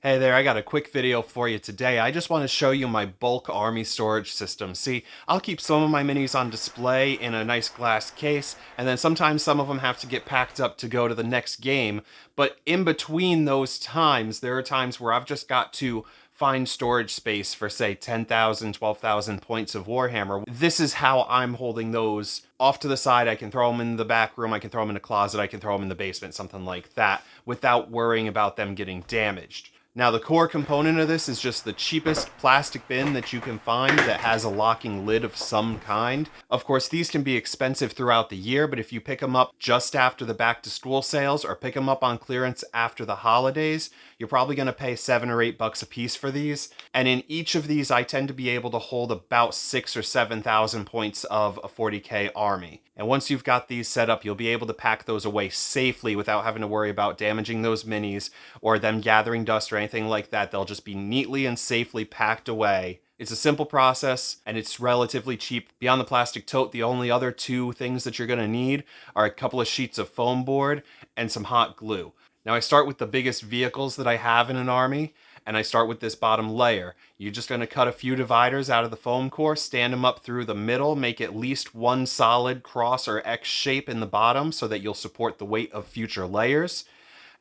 Hey there, I got a quick video for you today. I just want to show you my bulk army storage system. See, I'll keep some of my minis on display in a nice glass case, and then sometimes some of them have to get packed up to go to the next game. But in between those times, there are times where I've just got to find storage space for, say, 10,000, 12,000 points of Warhammer. This is how I'm holding those off to the side. I can throw them in the back room, I can throw them in a closet, I can throw them in the basement, something like that, without worrying about them getting damaged. Now, the core component of this is just the cheapest plastic bin that you can find that has a locking lid of some kind. Of course, these can be expensive throughout the year, but if you pick them up just after the back to school sales or pick them up on clearance after the holidays, you're probably going to pay $7 or $8 a piece for these. And in each of these, I tend to be able to hold about 6,000 or 7,000 points of a 40k army. And once you've got these set up, you'll be able to pack those away safely without having to worry about damaging those minis or them gathering dust or anything like that. They'll just be neatly and safely packed away. It's a simple process and it's relatively cheap. Beyond the plastic tote, the only other two things that you're going to need are a couple of sheets of foam board and some hot glue. Now I start with the biggest vehicles that I have in an army, and I start with this bottom layer. You're just going to cut a few dividers out of the foam core, stand them up through the middle, make at least one solid cross or X shape in the bottom so that you'll support the weight of future layers.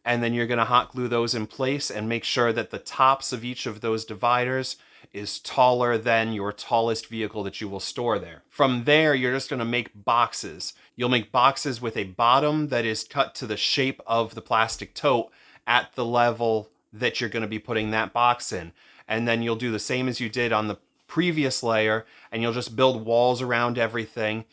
And then you're going to hot glue those in place and make sure that the tops of each of those dividers is taller than your tallest vehicle that you will store there. From there, you're just going to make boxes. You'll make boxes with a bottom that is cut to the shape of the plastic tote at the level that you're going to be putting that box in. And then you'll do the same as you did on the previous layer, and you'll just build walls around everything.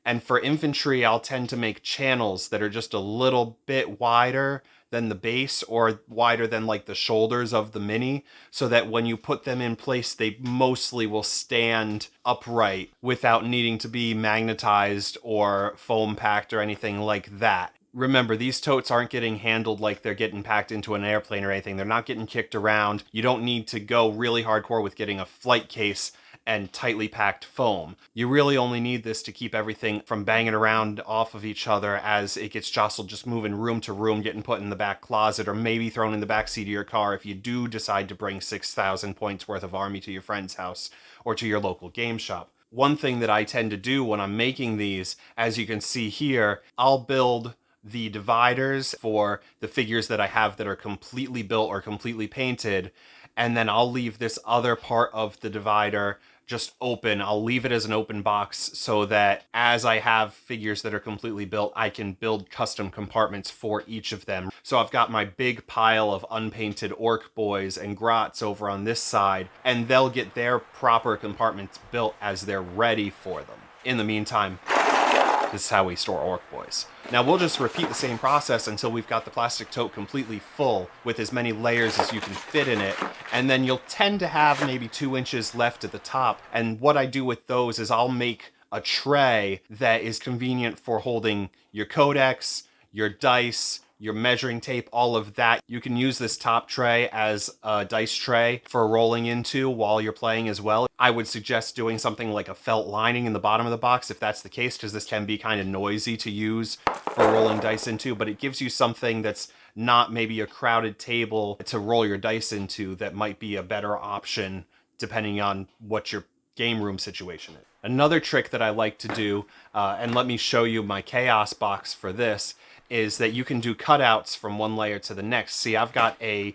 And for infantry, I'll tend to make channels that are just a little bit wider than the base or wider than like the shoulders of the mini, so that when you put them in place, they mostly will stand upright without needing to be magnetized or foam packed or anything like that. Remember, these totes aren't getting handled like they're getting packed into an airplane or anything. They're not getting kicked around. You don't need to go really hardcore with getting a flight case and tightly packed foam. You really only need this to keep everything from banging around off of each other as it gets jostled, just moving room to room, getting put in the back closet, or maybe thrown in the back seat of your car if you do decide to bring 6,000 points worth of army to your friend's house or to your local game shop. One thing that I tend to do when I'm making these, as you can see here, I'll build the dividers for the figures that I have that are completely built or completely painted, and then I'll leave this other part of the divider just open. I'll leave it as an open box so that as I have figures that are completely built, I can build custom compartments for each of them. So I've got my big pile of unpainted orc boys and grots over on this side, and they'll get their proper compartments built as they're ready for them. In the meantime, this is how we store orc boys. Now we'll just repeat the same process until we've got the plastic tote completely full with as many layers as you can fit in it, and then you'll tend to have maybe 2 inches left at the top. And what I do with those is I'll make a tray that is convenient for holding your codex, your dice, your measuring tape, all of that. You can use this top tray as a dice tray for rolling into while you're playing as well. I would suggest doing something like a felt lining in the bottom of the box if that's the case, because this can be kind of noisy to use for rolling dice into, but it gives you something that's not maybe a crowded table to roll your dice into that might be a better option depending on what your game room situation is. Another trick that I like to do, and let me show you my chaos box for this, is that you can do cutouts from one layer to the next. See, I've got a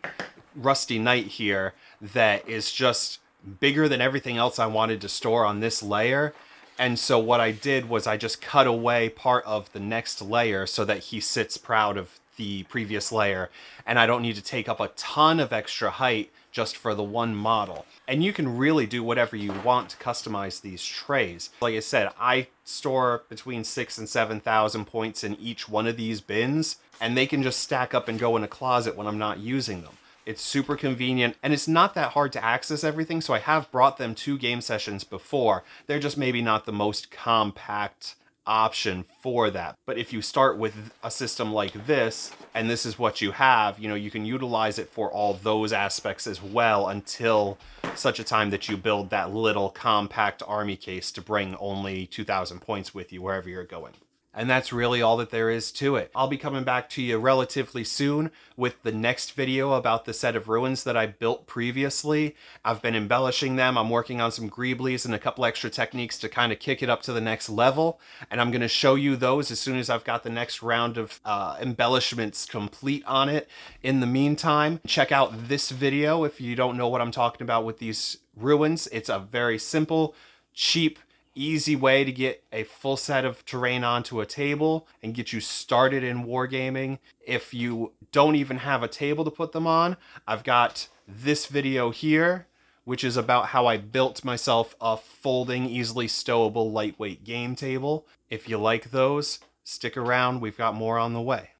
rusty knight here that is just bigger than everything else I wanted to store on this layer. And so what I did was I just cut away part of the next layer so that he sits proud of the previous layer, and I don't need to take up a ton of extra height just for the one model. And you can really do whatever you want to customize these trays. Like I said, I store between 6,000 and 7,000 points in each one of these bins, and they can just stack up and go in a closet when I'm not using them. It's super convenient, and it's not that hard to access everything, so I have brought them to game sessions before. They're just maybe not the most compact option for that. But if you start with a system like this, and this is what you have, you can utilize it for all those aspects as well until such a time that you build that little compact army case to bring only 2,000 points with you wherever you're going. And that's really all that there is to it. I'll be coming back to you relatively soon with the next video about the set of ruins that I built previously. I've been embellishing them. I'm working on some greeblies and a couple extra techniques to kind of kick it up to the next level. And I'm going to show you those as soon as I've got the next round of embellishments complete on it. In the meantime, check out this video if you don't know what I'm talking about with these ruins. It's a very simple, cheap, easy way to get a full set of terrain onto a table and get you started in wargaming. If you don't even have a table to put them on, I've got this video here, which is about how I built myself a folding, easily stowable, lightweight game table. If you like those, stick around. We've got more on the way.